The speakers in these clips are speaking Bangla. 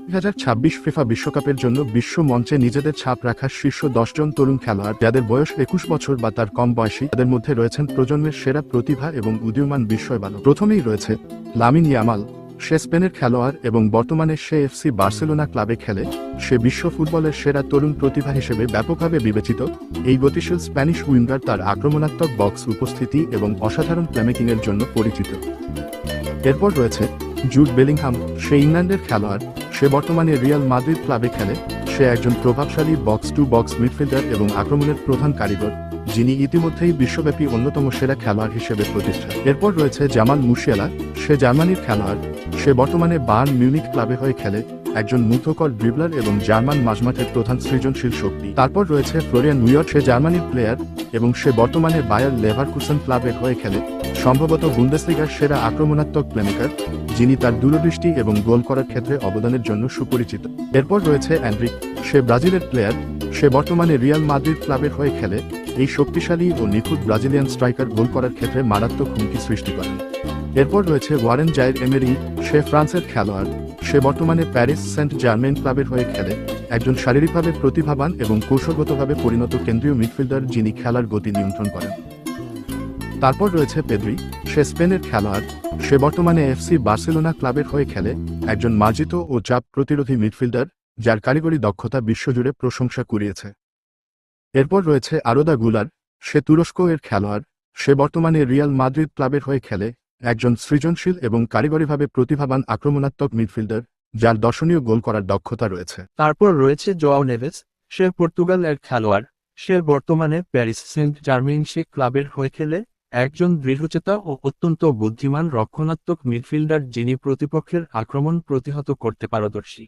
2026 ফিফা বিশ্বকাপের জন্য বিশ্ব মঞ্চে নিজেদের ছাপ রাখা শীর্ষ 10 জন তরুণ খেলোয়াড় যাদের বয়স 21 বছর বা তার কম বয়সী, তাদের মধ্যে রয়েছেন প্রজন্মের সেরা প্রতিভা এবং উদীয়মান বিস্ময়বালক। প্রথমেই রয়েছে লামিন ইয়ামাল। সে স্পেনের খেলোয়াড় এবং বর্তমানে সে এফসি বার্সেলোনা ক্লাবে খেলে। সে বিশ্ব ফুটবলের সেরা তরুণ প্রতিভা হিসেবে ব্যাপকভাবে বিবেচিত। এই গতিশীল স্প্যানিশ উইঙ্গার তার আক্রমণাত্মক বক্স উপস্থিতি এবং অসাধারণ প্লেমেকিংয়ের জন্য পরিচিত। এরপর রয়েছে জুড বেলিংহাম। সে ইংল্যান্ডের খেলোয়াড়। সে বর্তমানে রিয়াল মাদ্রিদ ক্লাবে খেলে। সে একজন প্রভাবশালী বক্স টু বক্স মিডফিল্ডার এবং আক্রমণের প্রধান কারিগর, যিনি ইতিমধ্যেই বিশ্বব্যাপী অন্যতম সেরা খেলোয়াড় হিসেবে প্রতিষ্ঠা। এরপর রয়েছে জামাল মুশিয়ালা। সে জার্মানির খেলোয়াড়। সে বর্তমানে বায়ার্ন মিউনিখ ক্লাবে হয়ে খেলে, একজন মুগ্ধকর ড্রিবলার এবং জার্মান মাঝমাঠের প্রধান সৃজনশীল শক্তি। তারপর রয়েছে ফ্লোরিয়ান উইয়ার্ড। সে জার্মানির প্লেয়ার এবং সে বর্তমানে বায়ার লেভারকুসেন ক্লাবে হয়ে খেলে, সম্ভবত বুন্দেসলিগার সেরা আক্রমণাত্মক প্লেমেকার, যিনি তার দূরদৃষ্টি এবং গোল করার ক্ষেত্রে অবদানের জন্য সুপরিচিত। এরপর রয়েছে অ্যান্ড্রিক। সে ব্রাজিলের প্লেয়ার। সে বর্তমানে রিয়াল মাদ্রিদ ক্লাবের হয়ে খেলে। এই শক্তিশালী ও নিখুঁত ব্রাজিলিয়ান স্ট্রাইকার গোল করার ক্ষেত্রে মারাত্মক হুমকি সৃষ্টি করেন। এরপর রয়েছে ওয়ারেন জায়ের এমেরি। সে ফ্রান্সের খেলোয়াড়। সে বর্তমানে প্যারিস সেন্ট জার্মেইন ক্লাবের হয়ে খেলে, একজন শারীরিকভাবে প্রতিভাবান এবং কৌশলগতভাবে পরিণত কেন্দ্রীয় মিডফিল্ডার, যিনি খেলার গতি নিয়ন্ত্রণ করেন। তারপর রয়েছে পেদ্রি। সে স্পেনের খেলোয়াড়। সে বর্তমানে এফসি বার্সেলোনা ক্লাবের হয়ে খেলে, একজন মার্জিত ও চাপ প্রতিরোধী মিডফিল্ডার, যার কারিগরি দক্ষতা বিশ্বজুড়ে প্রশংসা কুড়িয়েছে। এরপর রয়েছে আরোদা গুলার। সে তুরস্ক এর খেলোয়াড়। সে বর্তমানে রিয়াল মাদ্রিদ ক্লাবের হয়ে খেলে, একজন সৃজনশীল এবং কারিগরিভাবে প্রতিভাবান আক্রমণাত্মক মিডফিল্ডার, যার দর্শনীয় গোল করার দক্ষতা রয়েছে। তারপর রয়েছে জোয়াও নেভেস। সে পর্তুগাল এর খেলোয়াড়। সে বর্তমানে প্যারিস সেন্ট জার্মেইন ক্লাবের হয়ে খেলে, একজন দৃঢ়চেতা ও অত্যন্ত বুদ্ধিমান রক্ষণাত্মক মিডফিল্ডার, যিনি প্রতিপক্ষের আক্রমণ প্রতিহত করতে পারদর্শী।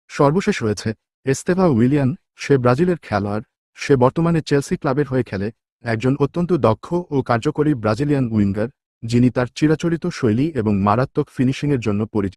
সর্বশেষ রয়েছে এস্তেভা উইলিয়ান। সে ব্রাজিলের খেলোয়াড়। সে বর্তমানে চেলসি ক্লাবের হয়ে খেলে, একজন অত্যন্ত দক্ষ ও কার্যকরী ব্রাজিলিয়ান উইঙ্গার, যিনি তার চিরাচরিত শৈলী এবং মারাত্মক ফিনিশিংয়ের জন্য পরিচিত।